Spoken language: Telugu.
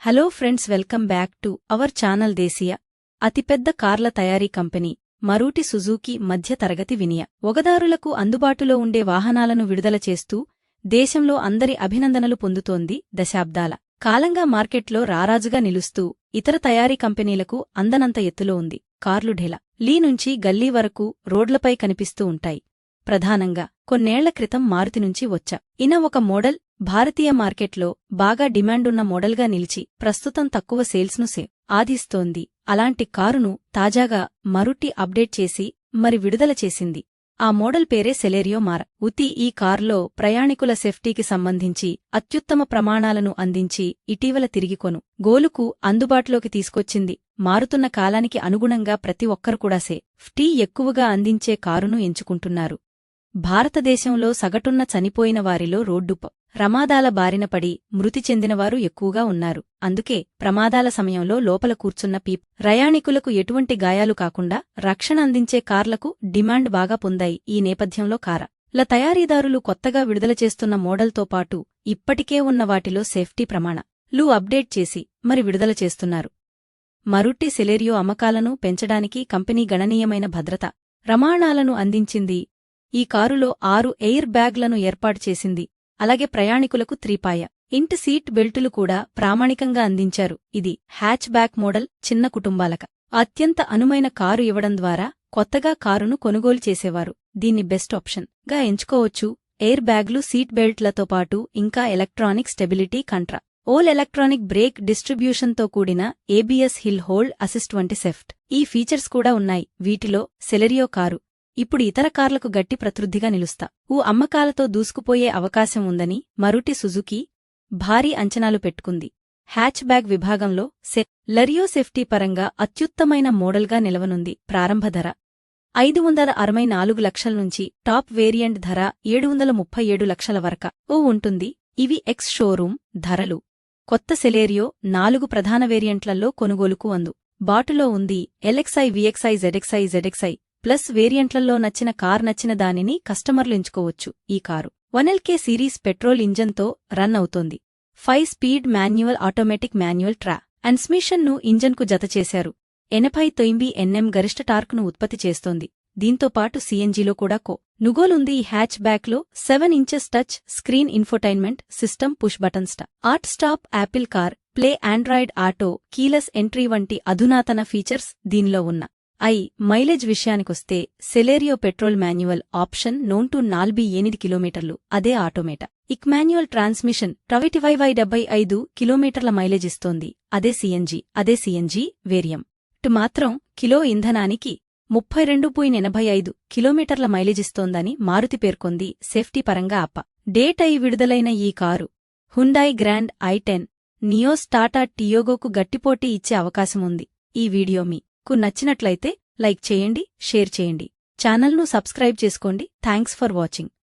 Hello friends, welcome back to our channel. దేశీయ అతిపెద్ద కార్ల తయారీ కంపెనీ మరూటి సుజుకీ మధ్య తరగతి వినియ వగదారులకు అందుబాటులో ఉండే వాహనాలను విడుదల చేస్తూ దేశంలో అందరి అభినందనలు పొందుతోంది. దశాబ్దాల కాలంగా మార్కెట్లో రారాజుగా నిలుస్తూ ఇతర తయారీ కంపెనీలకు అందనంత ఎత్తులో ఉంది. కార్లు ఢెల లీ నుంచి గల్లీ వరకు రోడ్లపై కనిపిస్తూ ఉంటాయి. ప్రధానంగా కొన్నేళ్ల క్రితం మారుతి నుంచి వచ్చా ఇన ఒక మోడల్ భారతీయ మార్కెట్లో బాగా డిమాండున్న మోడల్గా నిలిచి ప్రస్తుతం తక్కువ సేల్స్ను ఆదిస్తోంది. అలాంటి కారును తాజాగా మరుటి అప్డేట్ చేసి మరి విడుదల చేసింది. ఆ మోడల్ పేరే సెలెరియో మార. ఈ కారులో ప్రయాణికుల సేఫ్టీకి సంబంధించి అత్యుత్తమ ప్రమాణాలను అందించి ఇటీవల తిరిగి గోలుకు అందుబాటులోకి తీసుకొచ్చింది. మారుతున్న కాలానికి అనుగుణంగా ప్రతి ఒక్కరు కూడా సేఫ్టీ ఎక్కువగా అందించే కారును ఎంచుకుంటున్నారు. భారతదేశంలో సగటున్న చనిపోయిన వారిలో రోడ్డు ప్రమాదాల బారినపడి మృతి చెందినవారు ఎక్కువగా ఉన్నారు. అందుకే ప్రమాదాల సమయంలో లోపల కూర్చున్న ప్రయాణికులకు ఎటువంటి గాయాలు కాకుండా రక్షణ అందించే కార్లకు డిమాండ్ బాగా పొందాయి. ఈ నేపథ్యంలో కార్ల తయారీదారులు కొత్తగా విడుదల చేస్తున్న మోడల్తో పాటు ఇప్పటికే ఉన్న వాటిలో సేఫ్టీ ప్రమాణాలు అప్డేట్ చేసి మరి విడుదల చేస్తున్నారు. మరుటి సెలెరియో అమ్మకాలను పెంచడానికి కంపెనీ గణనీయమైన భద్రతా ప్రమాణాలను అందించింది. ఈ కారులో 6 ఎయిర్ బ్యాగ్లను ఏర్పాటు చేసింది. అలాగే ప్రయాణికులకు 3 ఇంటి సీట్ బెల్టులు కూడా ప్రామాణికంగా అందించారు. ఇది హ్యాచ్ బ్యాక్ మోడల్. చిన్న కుటుంబాలక అత్యంత అనుమైన కారు ఇవ్వడం ద్వారా కొత్తగా కారును కొనుగోలు చేసేవారు దీన్ని బెస్ట్ ఆప్షన్ గా ఎంచుకోవచ్చు. ఎయిర్ బ్యాగ్లు, సీట్ బెల్ట్లతో పాటు ఇంకా electronic stability control, electronic brake డిస్ట్రిబ్యూషన్తో కూడిన ఏబిఎస్, హిల్ హోల్డ్ అసిస్ట్ వంటి ఈ ఫీచర్స్ కూడా ఉన్నాయి. వీటిలో సెలెరియో కారు ఇప్పుడు ఇతర కార్లకు గట్టి ప్రతిద్రుద్ధిగా నిలుస్తా అమ్మకాలతో దూసుకుపోయే అవకాశం ఉందని మరుటి సుజుకీ భారీ అంచనాలు పెట్టుకుంది. హ్యాచ్ బ్యాగ్ విభాగంలో సెలెరియో సేఫ్టీ పరంగా అత్యుత్తమైన మోడల్గా నిలవనుంది. ప్రారంభ ధర 564 లక్షల నుంచి టాప్ వేరియంట్ ధర 737 లక్షల వరకు ఉంటుంది. ఇవి ఎక్స్ షోరూం ధరలు. కొత్త సెలెరియో 4 ప్రధాన వేరియంట్లలో కొనుగోలుకు బాటులో ఉంది. ఎల్ఎక్స్ఐ, విఎక్స్ఐ, జెడ్ఎక్స్ఐ ప్లస్ వేరియంట్లలో నచ్చిన దానిని కస్టమర్లు ఎంచుకోవచ్చు. ఈ కారు 1LK సిరీస్ పెట్రోల్ ఇంజన్తో రన్ అవుతోంది. 5 స్పీడ్ మాన్యువల్, ఆటోమేటిక్ మాన్యువల్ ట్రాన్స్మిషన్ను ఇంజన్కు జతచేశారు. 89 Nm గరిష్ట టార్క్ను ఉత్పత్తి చేస్తోంది. దీంతోపాటు సిఎన్జిలో కూడా నుగోలుంది. ఈ హ్యాచ్ బ్యాక్లో 7 inches touch screen, infotainment system, push button start stop, Apple car play, Android auto, keyless entry వంటి అధునాతన ఫీచర్స్ దీనిలో ఉన్న మైలేజ్ విషయానికొస్తే Celerio petrol manual option known to 48 కిలోమీటర్లు, అదే ఆటోమేటిక్ మాన్యువల్ ట్రాన్స్మిషన్ 75 కిలోమీటర్ల మైలేజ్ ఇస్తోంది. అదే సిఎన్జి వేరియంట్ మాత్రం కిలో ఇంధనానికి 32.85 కిలోమీటర్ల మైలేజ్ ఇస్తోందని మారుతి పేర్కొంది. సేఫ్టీ పరంగా డేట్ విడుదలైన ఈ కారు Hyundai grand i10, Nios, Tata టియోగోకు గట్టిపోటీ ఇచ్చే అవకాశముంది. ఈ వీడియో మీకు నచ్చినట్లయితే లైక్ చేయండి, షేర్ చేయండి, ఛానల్ను సబ్స్క్రైబ్ చేసుకోండి. Thanks for watching.